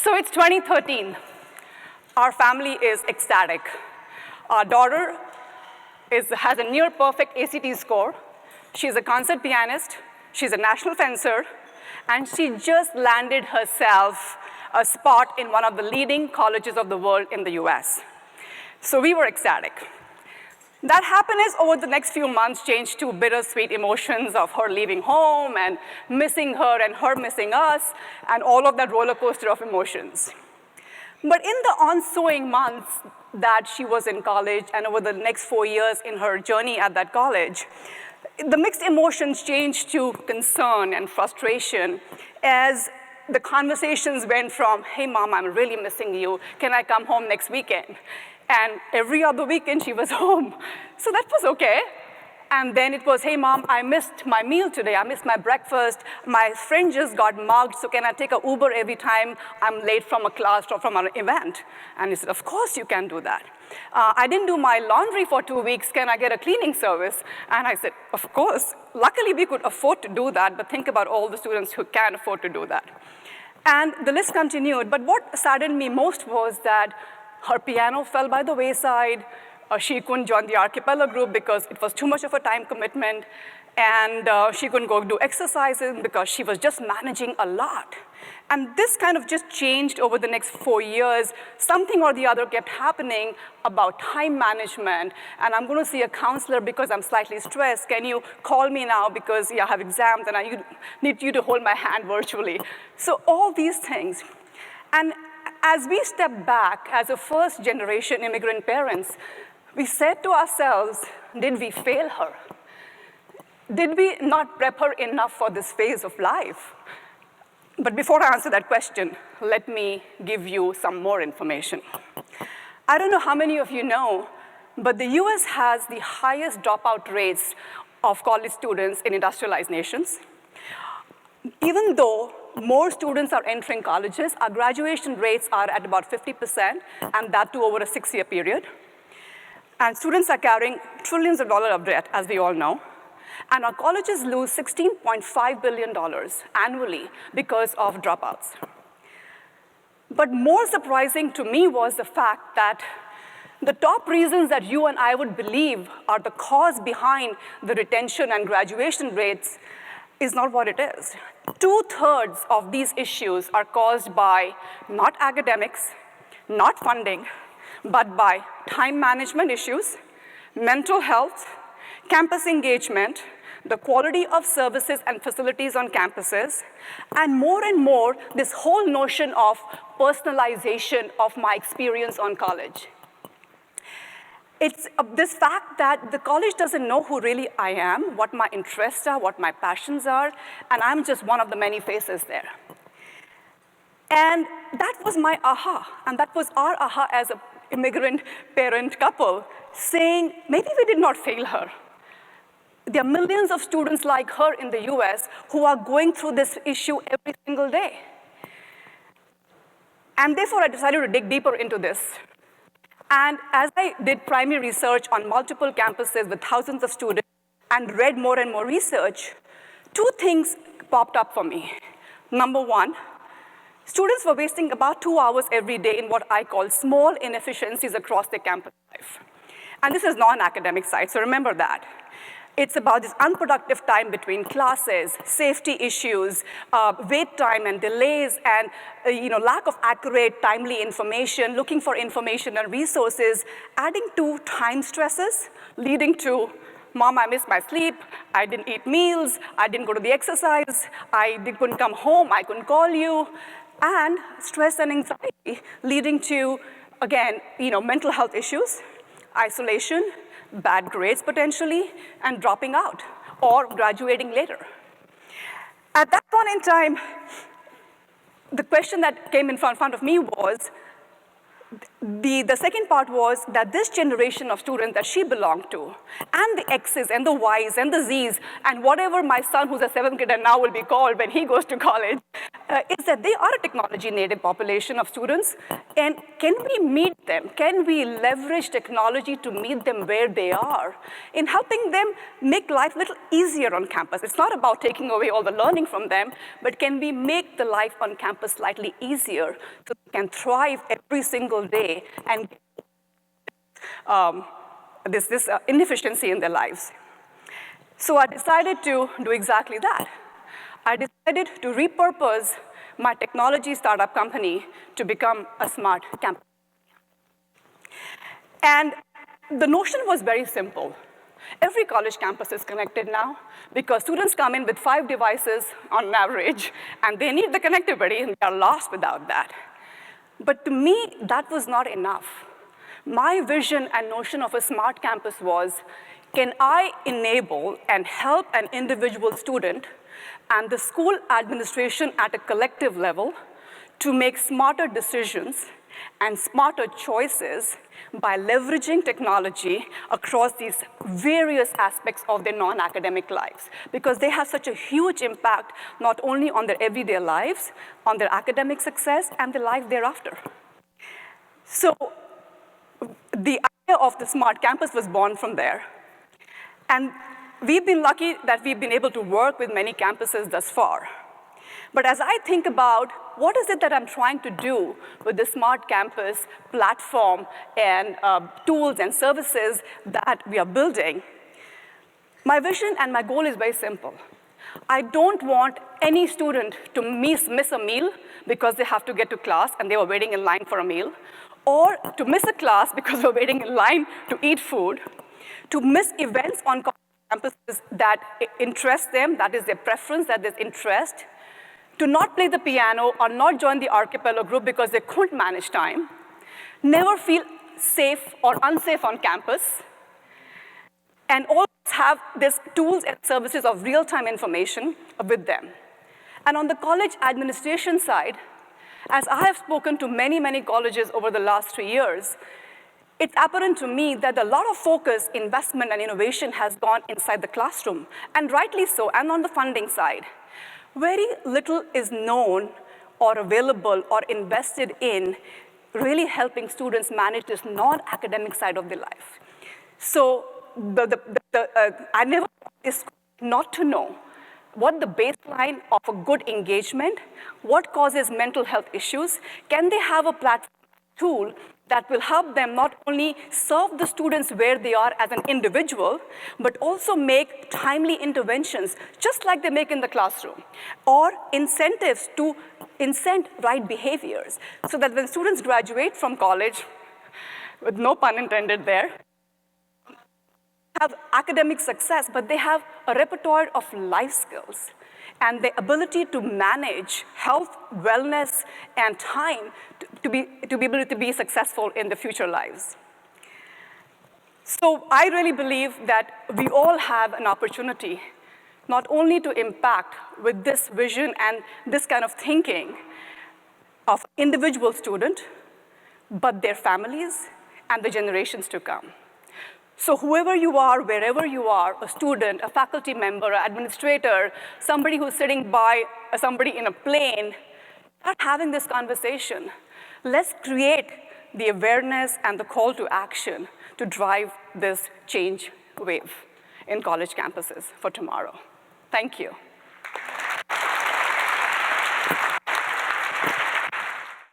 So it's 2013. Our family is ecstatic. Our daughter has a near perfect ACT score. She's a concert pianist. She's a national fencer. And she just landed herself a spot in one of the leading colleges of the world in the US. So we were ecstatic. That happiness over the next few months changed to bittersweet emotions of her leaving home and missing her and her missing us and all of that roller coaster of emotions. But in the ensuing months that she was in college and over the next 4 years in her journey at that college, the mixed emotions changed to concern and frustration as the conversations went from, hey, Mom, I'm really missing you. Can I come home next weekend? And every other weekend, she was home. So that was okay. And then it was, hey, Mom, I missed my meal today. I missed my breakfast. My friend just got mugged, so can I take an Uber every time I'm late from a class or from an event? And he said, of course you can do that. I didn't do my laundry for 2 weeks. Can I get a cleaning service? And I said, of course. Luckily, we could afford to do that, but think about all the students who can't afford to do that. And the list continued, but what saddened me most was that her piano fell by the wayside. She couldn't join the archipelago group because it was too much of a time commitment. And she couldn't go do exercises because she was just managing a lot. And this kind of just changed over the next 4 years. Something or the other kept happening about time management. And I'm going to see a counselor because I'm slightly stressed. Can you call me now because I have exams and I need you to hold my hand virtually. So all these things. And as we step back as a first-generation immigrant parents, we said to ourselves, did we fail her? Did we not prep her enough for this phase of life? But before I answer that question, let me give you some more information. I don't know how many of you know, but the US has the highest dropout rates of college students in industrialized nations. Even though more students are entering colleges, our graduation rates are at about 50%, and that too over a 6-year period. And students are carrying trillions of dollars of debt, as we all know. And our colleges lose $16.5 billion annually because of dropouts. But more surprising to me was the fact that the top reasons that you and I would believe are the cause behind the retention and graduation rates is not what it is. 2/3 of these issues are caused by not academics, not funding, but by time management issues, mental health, campus engagement, the quality of services and facilities on campuses, and more, this whole notion of personalization of my experience on college. It's this fact that the college doesn't know who really I am, what my interests are, what my passions are, and I'm just one of the many faces there. And that was my aha, and that was our aha as an immigrant parent couple, saying, maybe we did not fail her. There are millions of students like her in the US who are going through this issue every single day. And therefore, I decided to dig deeper into this. And as I did primary research on multiple campuses with thousands of students and read more and more research, 2 things popped up for me. Number 1, students were wasting about 2 hours every day in what I call small inefficiencies across their campus life. And this is non-academic side, so remember that. It's about this unproductive time between classes, safety issues, wait time and delays, and lack of accurate, timely information, looking for information and resources, adding to time stresses, leading to, Mom, I missed my sleep, I didn't eat meals, I didn't go to the exercise, couldn't come home, I couldn't call you, and stress and anxiety, leading to, again, mental health issues, isolation, bad grades potentially, and dropping out or graduating later. At that point in time, the question that came in front of me was, the second part was that this generation of students that she belonged to, and the X's and the Y's and the Z's, and whatever my son who's a 7th grader now will be called when he goes to college, is that they are a technology-native population of students, and can we meet them? Can we leverage technology to meet them where they are in helping them make life a little easier on campus? It's not about taking away all the learning from them, but can we make the life on campus slightly easier so they can thrive every single day and this inefficiency in their lives? So I decided to do exactly that. I decided to repurpose my technology startup company to become a smart campus. And the notion was very simple. Every college campus is connected now because students come in with 5 devices on average, and they need the connectivity, and they are lost without that. But to me, that was not enough. My vision and notion of a smart campus was, can I enable and help an individual student and the school administration at a collective level to make smarter decisions and smarter choices by leveraging technology across these various aspects of their non-academic lives, because they have such a huge impact not only on their everyday lives, on their academic success, and their life thereafter. So the idea of the smart campus was born from there. And we've been lucky that we've been able to work with many campuses thus far. But as I think about what is it that I'm trying to do with the smart campus platform and tools and services that we are building, my vision and my goal is very simple. I don't want any student to miss a meal because they have to get to class and they were waiting in line for a meal, or to miss a class because they're waiting in line to eat food, to miss events on campuses that interest them, that is their preference, that is interest, to not play the piano or not join the archipelago group because they couldn't manage time, never feel safe or unsafe on campus, and always have these tools and services of real-time information with them. And on the college administration side, as I have spoken to many, many colleges over the last 3 years, it's apparent to me that a lot of focus, investment, and innovation has gone inside the classroom, and rightly so, and on the funding side. Very little is known or available or invested in really helping students manage this non-academic side of their life. So I never want this not to know what the baseline of a good engagement, what causes mental health issues, can they have a platform tool that will help them not only serve the students where they are as an individual, but also make timely interventions, just like they make in the classroom, or incentives to incent right behaviors, so that when students graduate from college, with no pun intended there, have academic success, but they have a repertoire of life skills and the ability to manage health, wellness, and time to be able to be successful in the future lives. So I really believe that we all have an opportunity not only to impact with this vision and this kind of thinking of individual student, but their families and the generations to come. So whoever you are, wherever you are, a student, a faculty member, an administrator, somebody who's sitting by somebody in a plane, start having this conversation. Let's create the awareness and the call to action to drive this change wave in college campuses for tomorrow. Thank you.